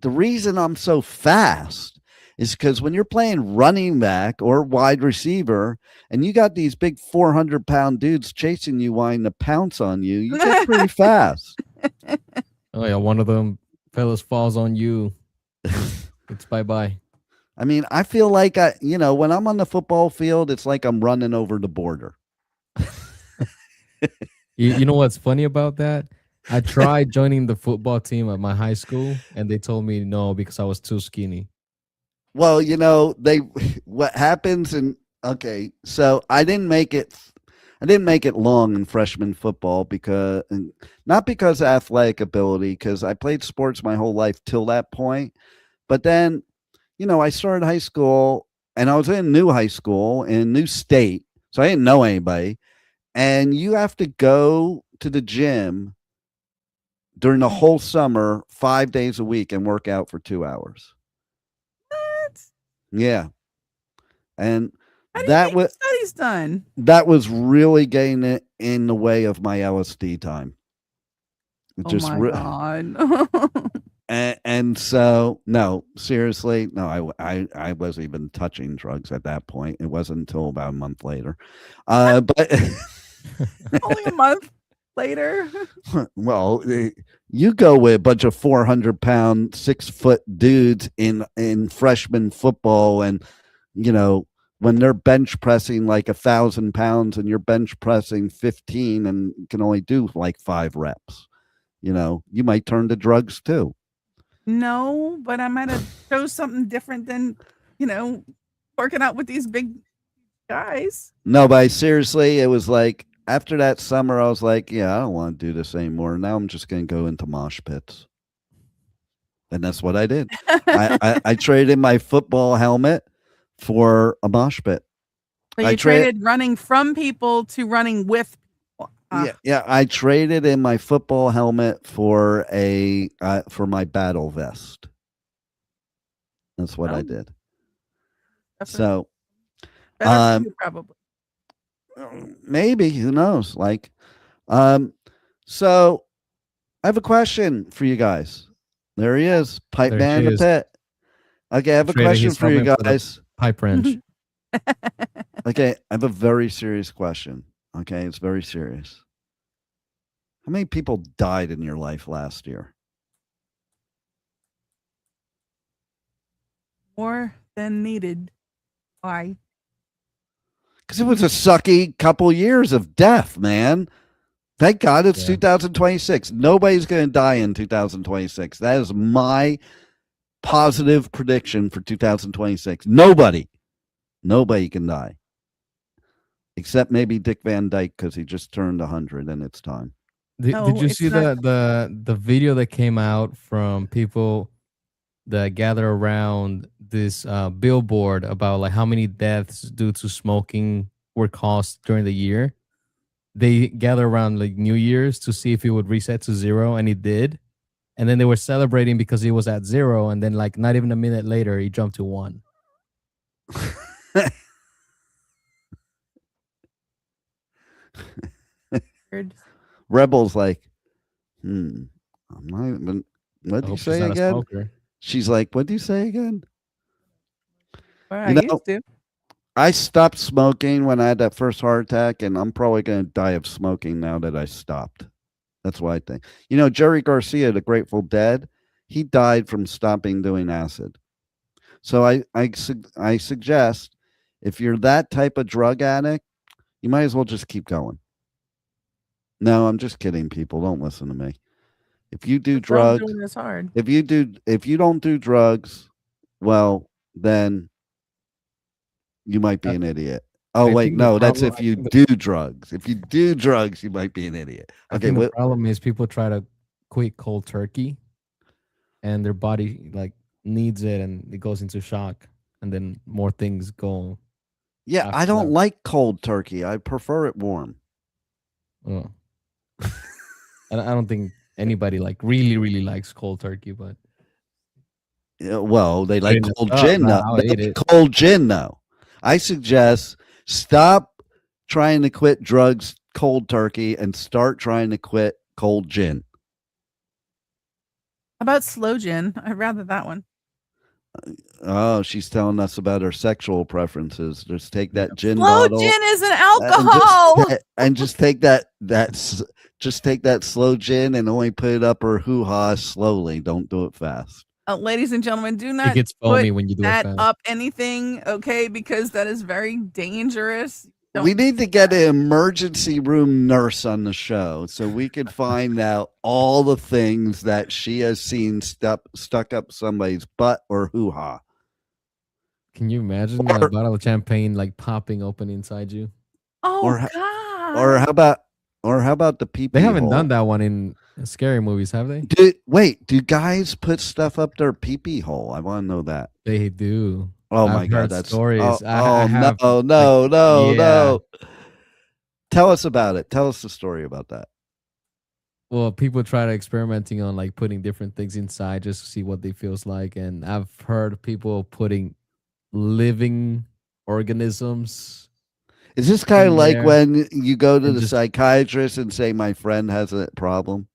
Speaker 4: the reason I'm so fast is because when you're playing running back or wide receiver and you got these big 400-pound dudes chasing you, wanting to pounce on you, you get pretty fast.
Speaker 5: Oh yeah, one of them fellas falls on you. It's bye-bye.
Speaker 4: I mean, I feel like when I'm on the football field, it's like I'm running over the border.
Speaker 5: You know what's funny about that? I tried joining the football team at my high school, and they told me no because I was too skinny.
Speaker 4: Well, what happens so I didn't make it long in freshman football not because of athletic ability, because I played sports my whole life till that point. But then, I started high school and I was in a new high school in a new state. So I didn't know anybody. And you have to go to the gym during the whole summer, 5 days a week, and work out for 2 hours.
Speaker 6: What?
Speaker 4: Yeah. And
Speaker 6: How do you
Speaker 4: That
Speaker 6: get
Speaker 4: was
Speaker 6: studies done?
Speaker 4: that was really getting it in the way of my LSD time. It
Speaker 6: Oh
Speaker 4: just
Speaker 6: my God.
Speaker 4: and so no, seriously, no, I wasn't even touching drugs at that point. It wasn't until about a month later. But
Speaker 6: Only a month later.
Speaker 4: well, you go with a bunch of 400-pound, 6-foot dudes in freshman football, and you know when they're bench pressing like 1,000 pounds, and you're bench pressing 15, and can only do like 5 reps. You might turn to drugs too.
Speaker 6: No, but I might have chose something different than, working out with these big guys.
Speaker 4: No, but seriously, it was like after that summer, I was like, yeah, I don't want to do this anymore. Now I'm just going to go into mosh pits. And that's what I did. I traded my football helmet for a mosh pit.
Speaker 6: So you traded running from people to running with people.
Speaker 4: Yeah. I traded in my football helmet for my battle vest. That's what I did. So,
Speaker 6: better for you, probably.
Speaker 4: Maybe, who knows? So I have a question for you guys. There he is, Pipeman the Pit. Okay, I have a question for you guys.
Speaker 5: Pipe wrench.
Speaker 4: Okay, I have a very serious question. Okay, it's very serious. How many people died in your life last year?
Speaker 6: More than needed. Why?
Speaker 4: Because it was a sucky couple years of death, man. Thank God it's 2026. Nobody's going to die in 2026. That is my positive prediction for 2026. Nobody can die. Except maybe Dick Van Dyke, because he just turned 100 and it's time.
Speaker 5: Did you see the video that came out from people that gather around this billboard about like how many deaths due to smoking were caused during the year? They gather around like New Year's to see if it would reset to 0, and it did. And then they were celebrating because he was at 0, and then like not even a minute later, he jumped to 1.
Speaker 4: Rebel's like, I'm not even. What do you say again? She's like, what do you say again?
Speaker 6: Well, I used to.
Speaker 4: I stopped smoking when I had that first heart attack, and I'm probably going to die of smoking now that I stopped. That's what I think. Jerry Garcia, the Grateful Dead, he died from stopping doing acid. So I suggest if you're that type of drug addict, you might as well just keep going. No, I'm just kidding, people. Don't listen to me. If you do drugs,
Speaker 6: it's hard.
Speaker 4: if you don't do drugs, well, then you might be an idiot. Oh, wait, no, that's if you do drugs. If you do drugs, you might be an idiot. Okay,
Speaker 5: the problem is people try to quit cold turkey, and their body like needs it, and it goes into shock, and then more things go.
Speaker 4: Yeah, I don't like cold turkey. I prefer it warm.
Speaker 5: Oh. I don't think anybody like really likes cold turkey, but
Speaker 4: well, they like cold gin though. They like cold gin though. I suggest stop trying to quit drugs cold turkey and start trying to quit cold gin.
Speaker 6: How about slow gin? I'd rather that one.
Speaker 4: Oh, she's telling us about her sexual preferences. Just take that gin
Speaker 6: slow
Speaker 4: bottle.
Speaker 6: Slow gin is an alcohol.
Speaker 4: And just take that slow gin and only put it up her hoo-ha slowly. Don't do it fast.
Speaker 6: Ladies and gentlemen, do not
Speaker 5: it gets foamy when you do
Speaker 6: that
Speaker 5: it fast.
Speaker 6: up anything, okay? Because that is very dangerous.
Speaker 4: We need to get an emergency room nurse on the show so we can find out all the things that she has seen stuck up somebody's butt or hoo-ha.
Speaker 5: Can you imagine a bottle of champagne like popping open inside you?
Speaker 6: Oh, God.
Speaker 4: Or how about the pee-pee
Speaker 5: They haven't
Speaker 4: hole?
Speaker 5: done that one in scary movies, have they?
Speaker 4: Do guys put stuff up their pee-pee hole? I want to know that.
Speaker 5: They do.
Speaker 4: Oh
Speaker 5: I've
Speaker 4: my God,
Speaker 5: heard
Speaker 4: that's
Speaker 5: stories.
Speaker 4: No. Tell us about it. Tell us the story about that.
Speaker 5: Well, people try to experimenting on like putting different things inside just to see what they feels like, and I've heard people putting living organisms.
Speaker 4: Is this kind of
Speaker 5: in
Speaker 4: like
Speaker 5: there
Speaker 4: when you go to
Speaker 5: and
Speaker 4: the
Speaker 5: just
Speaker 4: psychiatrist and say, "My friend has a problem"?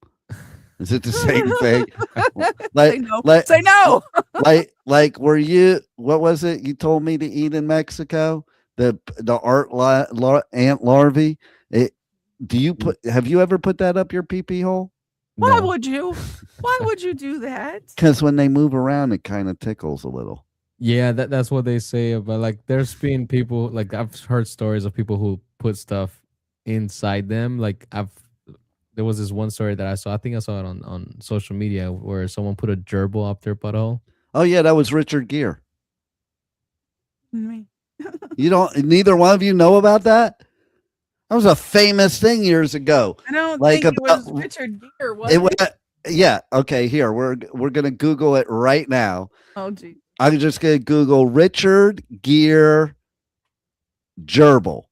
Speaker 4: Is it the same thing?
Speaker 6: Say
Speaker 4: Like,
Speaker 6: no.
Speaker 4: like,
Speaker 6: Say no.
Speaker 4: like, were you? What was it you told me to eat in Mexico? The ant larvae. Do you have you ever put that up your pee hole?
Speaker 6: Why
Speaker 5: no.
Speaker 6: would you? Why would you do that?
Speaker 4: Because when they move around, it kind of tickles a little.
Speaker 5: Yeah, that's what they say about, like, there's been people, like, I've heard stories of people who put stuff inside them. Like, there was this one story that I saw. I think I saw it on social media where someone put a gerbil up their butthole.
Speaker 4: Oh yeah, that was Richard Gere.
Speaker 6: Me.
Speaker 4: You don't. Neither one of you know about that. That was a famous thing years ago.
Speaker 6: I don't
Speaker 4: Like
Speaker 6: think it was
Speaker 4: about
Speaker 6: Richard Gere, was
Speaker 4: it.
Speaker 6: it?
Speaker 4: Yeah. Okay. Here we're gonna Google it right now.
Speaker 6: Oh, gee.
Speaker 4: I'm just gonna Google Richard Gere gerbil.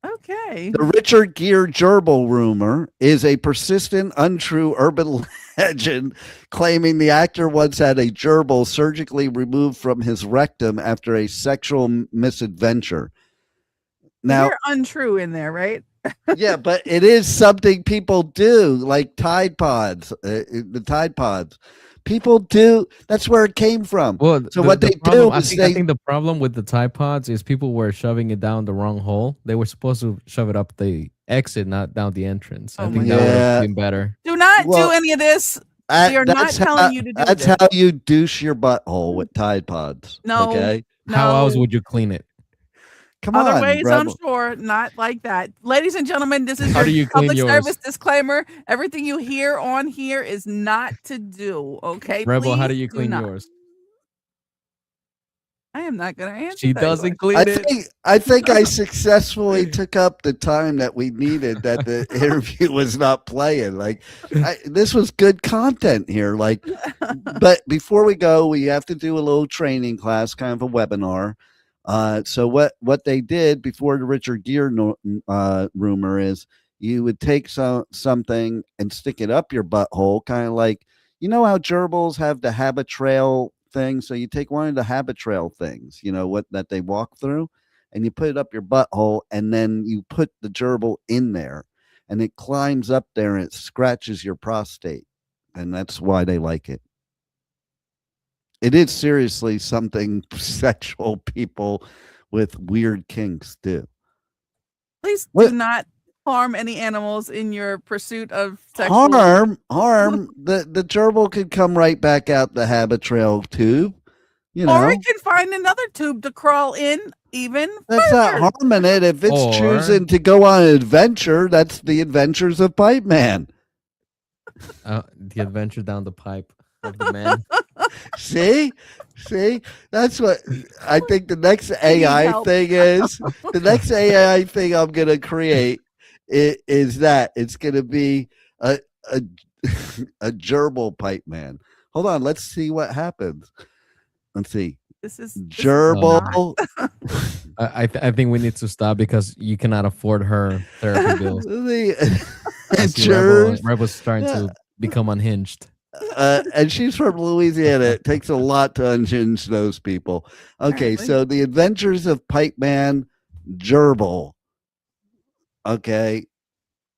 Speaker 6: Okay.
Speaker 4: The Richard Gere gerbil rumor is a persistent, untrue urban legend claiming the actor once had a gerbil surgically removed from his rectum after a sexual misadventure. Now,
Speaker 6: You're untrue in there, right?
Speaker 4: yeah, but it is something people do, like Tide Pods, the Tide Pods. People do. That's where it came from.
Speaker 5: Well,
Speaker 4: so what they
Speaker 5: problem,
Speaker 4: do is
Speaker 5: I think the problem with the Tide Pods is people were shoving it down the wrong hole. They were supposed to shove it up the exit, not down the entrance. I think that would have been better.
Speaker 6: Do not do any of this. We are not telling you to do
Speaker 4: That's
Speaker 6: this.
Speaker 4: how you douche your butthole with Tide Pods.
Speaker 6: No.
Speaker 4: Okay.
Speaker 5: How else would you clean it?
Speaker 4: Come
Speaker 6: Other
Speaker 4: on,
Speaker 6: ways,
Speaker 4: Rebel.
Speaker 6: I'm sure, not like that. Ladies and gentlemen, this is
Speaker 5: How do
Speaker 6: your
Speaker 5: you clean
Speaker 6: public
Speaker 5: yours?
Speaker 6: service disclaimer. Everything you hear on here is not to do, okay?
Speaker 5: Rebel, how do
Speaker 6: Please
Speaker 5: you clean
Speaker 6: not.
Speaker 5: yours?
Speaker 6: I am not going to answer
Speaker 5: She
Speaker 6: that
Speaker 5: doesn't
Speaker 6: question.
Speaker 5: clean it.
Speaker 4: I think I successfully took up the time that we needed that the interview was not playing. Like this was good content here. Like, but before we go, we have to do a little training class, kind of a webinar. So what they did before the Richard Gere rumor is you would take something and stick it up your butthole, kind of like, you know how gerbils have the habit trail thing. So you take one of the habit trail things, you know, what that they walk through, and you put it up your butthole, and then you put the gerbil in there, and it climbs up there and it scratches your prostate, and that's why they like it. It is seriously something sexual people with weird kinks do.
Speaker 6: Please do not harm any animals in your pursuit of sexual
Speaker 4: harm. The gerbil could come right back out the habit trail tube, you know.
Speaker 6: Or it can find another tube to crawl in even
Speaker 4: That's
Speaker 6: further.
Speaker 4: not harming it. If it's choosing to go on an adventure, that's the Adventures of Pipeman.
Speaker 5: The adventure down the pipe of the man.
Speaker 4: See, that's what I think the next AI thing is. The next AI thing I'm gonna create is that it's gonna be a gerbil pipe man. Hold on, let's see what happens. Let's see.
Speaker 6: This is
Speaker 4: gerbil.
Speaker 5: I think we need to stop because you cannot afford her therapy bills. Rebel's starting to become unhinged.
Speaker 4: And she's from Louisiana. It takes a lot to unhinge those people. Okay, so the Adventures of Pipeman gerbil. Okay.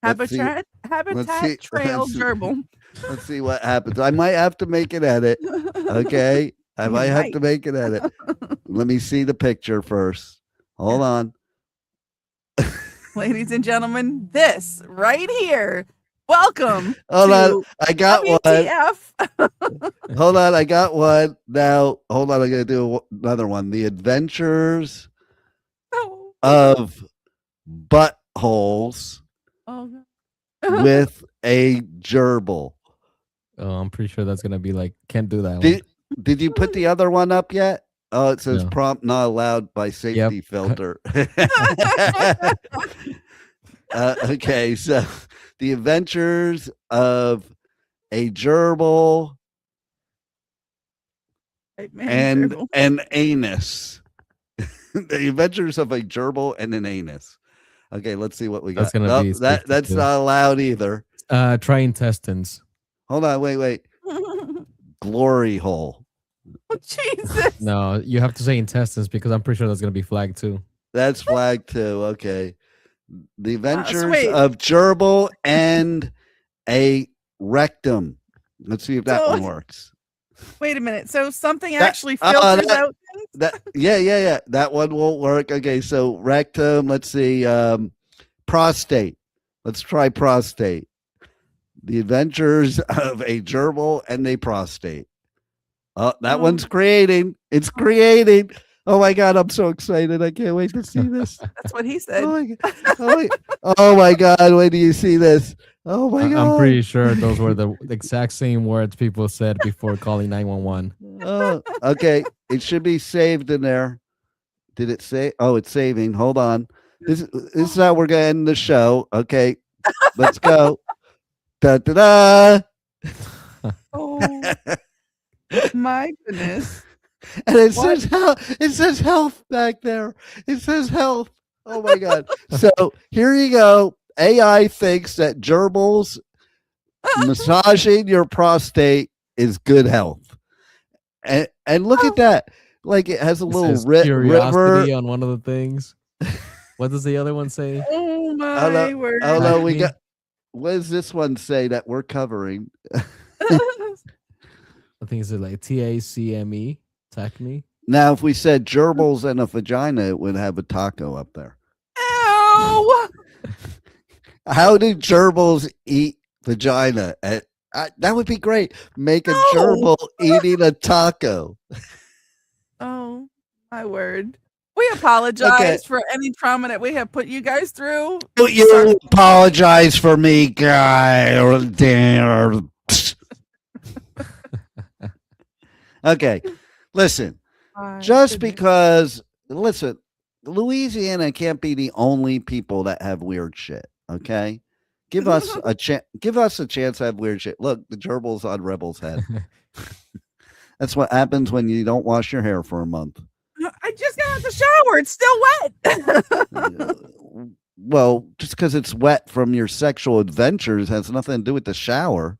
Speaker 6: Habitat trail gerbil.
Speaker 4: Let's see what happens. I might have to make an edit. Okay. I might have to make an edit. Let me see the picture first. Hold on.
Speaker 6: Ladies and gentlemen, this right here. Welcome.
Speaker 4: Hold on. I got
Speaker 6: WTF.
Speaker 4: one. Hold on. I got one. Now, hold on. I'm going to do another one. The Adventures of Buttholes with a gerbil.
Speaker 5: Oh, I'm pretty sure that's going to be like, can't do that.
Speaker 4: Did you put the other one up yet? Oh, it says prompt not allowed by safety filter. Okay, so the Adventures of a Gerbil and an Anus. The Adventures of a Gerbil and an Anus. Okay, let's see what we got.
Speaker 5: That's gonna be
Speaker 4: that's not allowed either.
Speaker 5: Try intestines.
Speaker 4: Hold on, wait. Glory hole.
Speaker 6: Oh, Jesus.
Speaker 5: No, you have to say intestines because I'm pretty sure that's going to be flagged too.
Speaker 4: That's flagged too. Okay. The Adventures
Speaker 6: wait.
Speaker 4: of Gerbil and a Rectum. Let's see if that one works.
Speaker 6: Wait a minute. So something actually filters out things?
Speaker 4: Yeah. That one won't work. Okay, so rectum. Let's see. Prostate. Let's try prostate. The Adventures of a Gerbil and a Prostate. Oh, that one's creating. It's creating. Oh my God, I'm so excited. I can't wait to see this.
Speaker 6: That's what he said.
Speaker 4: Oh my God, wait do you see this? Oh my God.
Speaker 5: I'm pretty sure those were the exact same words people said before calling 911.
Speaker 4: Oh, okay. It should be saved in there. Did it say? Oh, it's saving. Hold on. This is how we're going to end the show. Okay. Let's go. Da da da.
Speaker 6: Oh my goodness.
Speaker 4: And it says health back there. It says health. Oh my God. So here you go. AI thinks that gerbils massaging your prostate is good health. And look at that. Like it has a little
Speaker 5: curiosity
Speaker 4: river
Speaker 5: on one of the things. What does the other one say?
Speaker 6: Oh my word.
Speaker 4: Oh no, we got what does this one say that we're covering?
Speaker 5: I think it's like TACME. Tacme.
Speaker 4: Now, if we said gerbils and a vagina, it would have a taco up there.
Speaker 6: Ew!
Speaker 4: How do gerbils eat vagina? That would be great. Make a gerbil eating a taco.
Speaker 6: Oh, my word. We apologize for any trauma that we have put you guys through.
Speaker 4: You apologize for me, guy. Okay. Listen, because Louisiana can't be the only people that have weird shit. Okay, give us a chance. Give us a chance to have weird shit. Look, the gerbil's on Rebel's head. That's what happens when you don't wash your hair for a month.
Speaker 6: I just got out of the shower. It's still wet.
Speaker 4: Well, just because it's wet from your sexual adventures has nothing to do with the shower.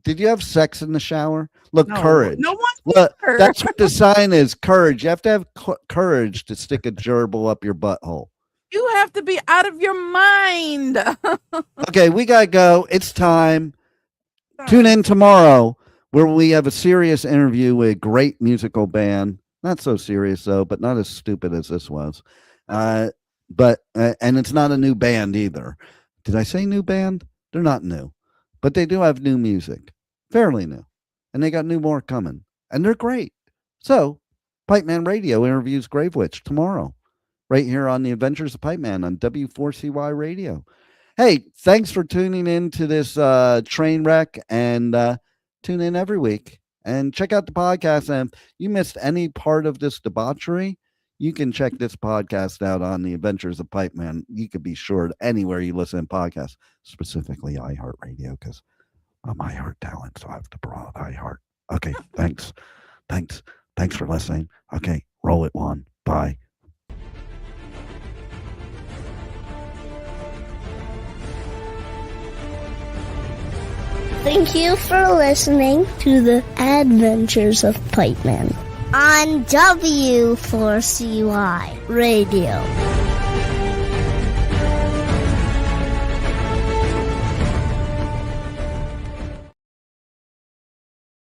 Speaker 4: Did you have sex in the shower? Look, courage.
Speaker 6: No one.
Speaker 4: Look, that's what the sign is. Courage. You have to have courage to stick a gerbil up your butthole.
Speaker 6: You have to be out of your mind.
Speaker 4: Okay, we gotta go. It's time. Tune in tomorrow where we have a serious interview with a great musical band. Not so serious though, but not as stupid as this was. But it's not a new band either. Did I say new band? They're not new. But they do have new music, fairly new. And they got more coming. And they're great. So, Pipeman Radio interviews Gravewitch tomorrow, right here on the Adventures of Pipeman on W4CY Radio. Hey, thanks for tuning in to this train wreck. And tune in every week. And check out the podcast. And if you missed any part of this debauchery, you can check this podcast out on the Adventures of Pipeman. You could be sure anywhere you listen to podcasts, specifically iHeartRadio, because I'm iHeart talent, so I have to promote iHeart. Okay, thanks. Thanks for listening. Okay, roll it one. Bye.
Speaker 2: Thank you for listening to the Adventures of Pipeman on W4CY Radio.